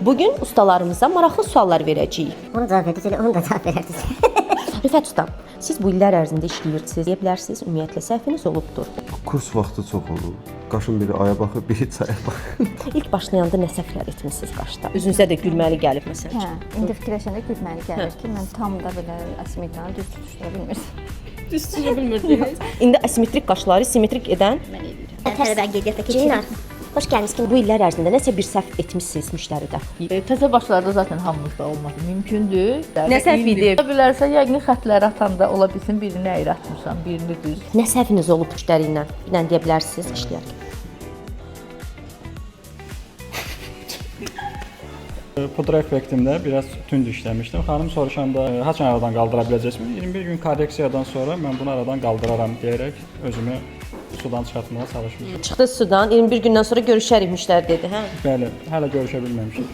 Bugün ustalarımıza maraqlı suallar verəcəyik. Onu cavab verdiniz, onu da cavab verərdiniz. Rüfət ustam, siz bu illər ərzində işləyirsiniz, deyə bilərsiniz, ümumiyyətlə səhviniz olubdur. Kurs vaxtı çox olur. Qaşın biri aya baxır, biri çaya baxır. İlk başlayanda nə səhvlər etmisiniz qaşda? Üzünüzə də gülməli gəlib məsələn. Hə, indi fikirləşəndə gülməli gəlir ki, mən tam da belə asimetranı düz tutuşdura bilmirəm. Düz tuta bilmirdiniz. İndi asimetrik qaşları simmetrik edən Tərəvən qeydiyyatda keçin. Xoş gəlmisiniz. bu illər ərzində nəsə bir səhv etmisiniz müştəridə. Təzə başlarda zaten hamımızda olması mümkündür. Nə səhv idi? Ola bilərsə, yəqin xətləri atanda ola bilsin birini əyri atmısan, birini düz. Nə səhviniz olub müştəri ilə? Bir dənə deyə bilərsiniz işləyərkən. Pudra effektimdə biraz tünd işləmişdim. Xanım soruşanda haçan aradan qaldıra biləcəksiniz? 21 gün korreksiyadan sonra mən bunu aradan qaldıraram deyərək özümü sudan çıxartmağa çalışmışdım. Çıxdı sudan, 21 gündən sonra görüşərik müştəri dedi, hə? Bəli, hələ görüşə bilməmişik.